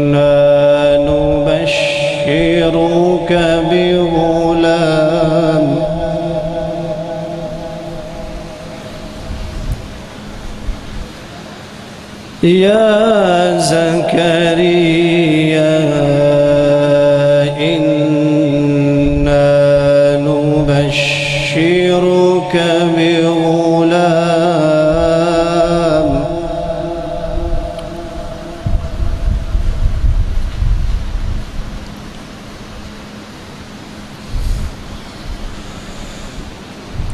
إنا نبشرك بغلام يا زكريا إنا نبشرك بغلام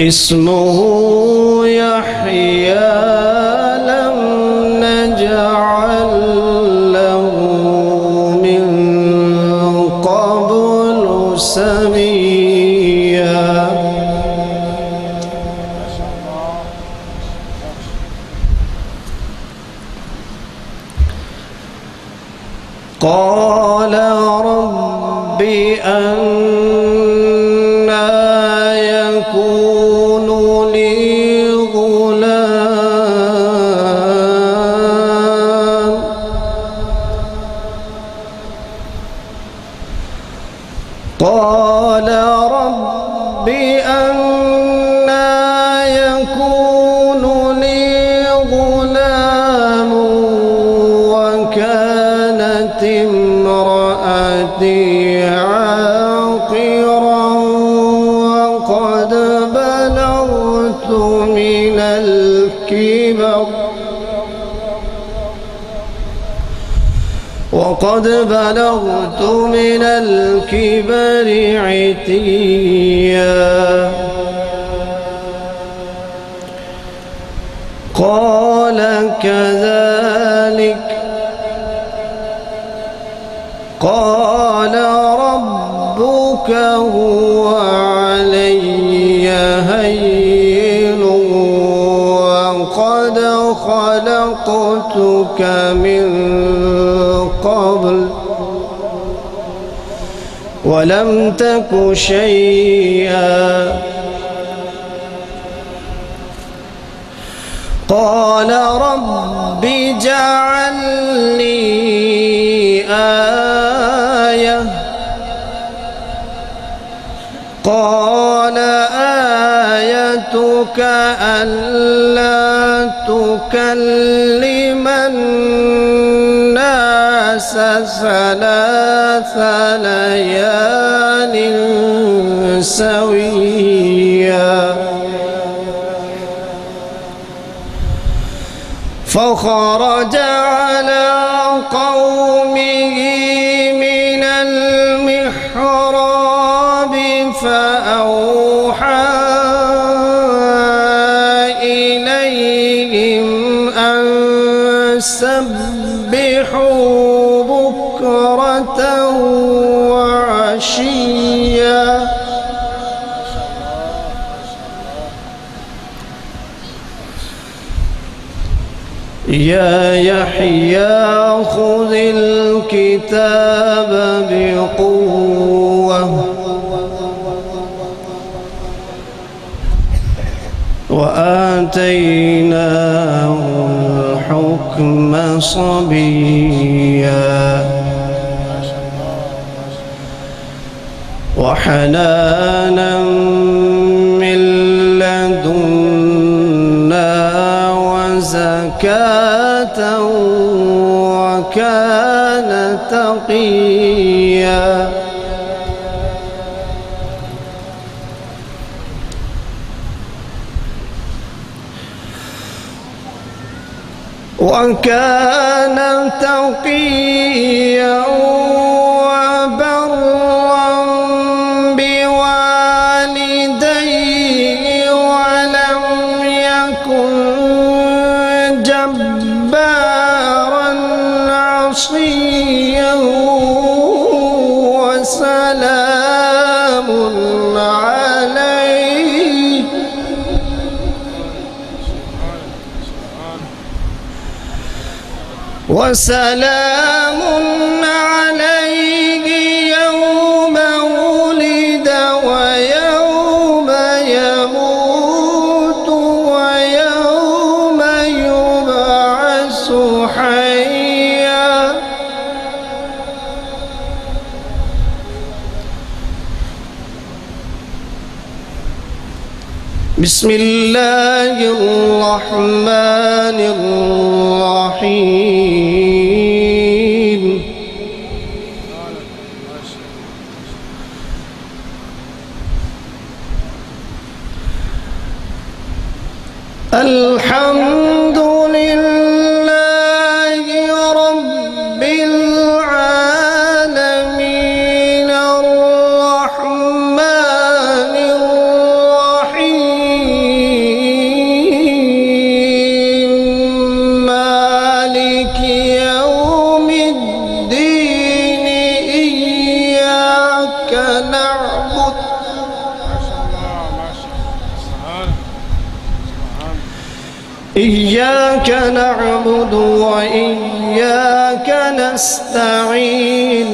اسمه يحيى لم نجعل له من قبل سميا قال رب أنى يكون لي غلام قال رب أنى يكون لي غلام وكانت امرأتي عاقرا وقد بلغت من الكبر عتيا قال كذلك قال ربك هو علي هين وقد خلقتك من قبل ولم تك شيئا قال رب اجعل لي آية قال آيتك ألا تكلم الناس 3 ليال سويا فخرج على قومه من المحراب فأوحى إليهم أن سبحوا بكرة وعشيا يا يحيى خذ الكتاب بقوة وآتيناه الحكم صبيا وحنانا من لدنا وزكاة وكان تقيا وكان تقيا وبرا بوالديه ولم يكن جبارا عصيا وسلام عليه وسلام عليه يوم ولد ويوم يموت ويوم يبعث بسم الله الرحمن الرحيم الحمد لله رب العالمين الرحمن الرحيم مالك يوم الدين إياك نعبد وإياك نستعين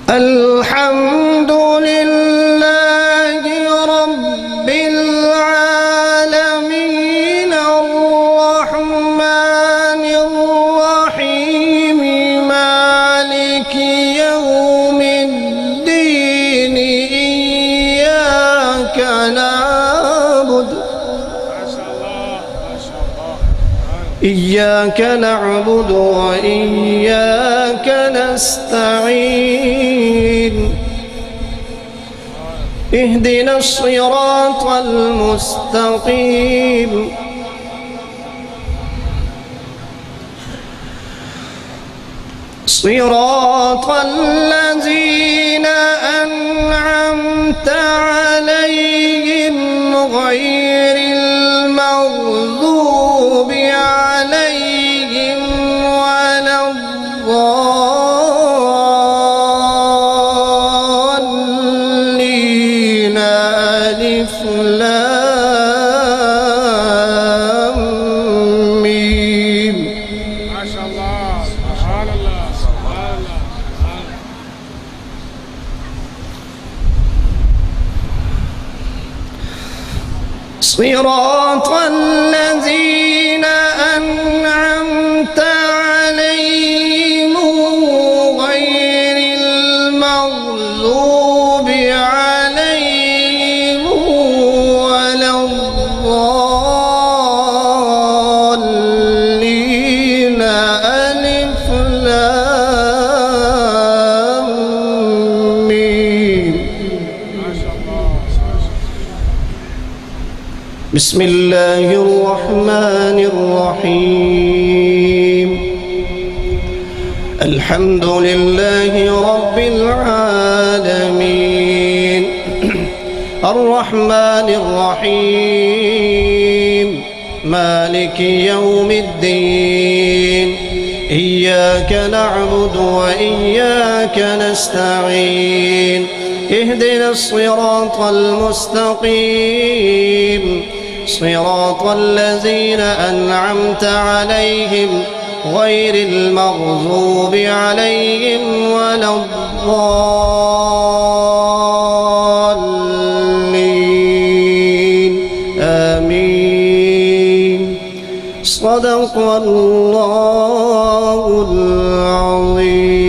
الحمد لله رب العالمين الرحمن الرحيم مالك يوم الدين إياك نعبد وإياك نستعين اهدنا الصراط المستقيم صراط الذين أنعمت عليهم غير المغضوب عليهم ولا الضالين ألف لام ميم ما شاء الله سبحان الله سبحان الله صراط الذين أنعمت عليهم غير المغضوب عليهم ولا الضالين ألف لام ميم ما شاء الله بسم الله الرحمن الرحيم الحمد لله رب العالمين الرحمن الرحيم مالك يوم الدين إياك نعبد وإياك نستعين اهدنا الصراط المستقيم صراط الذين أنعمت عليهم غير المغضوب عليهم ولا الضالين آمين صدق الله العظيم.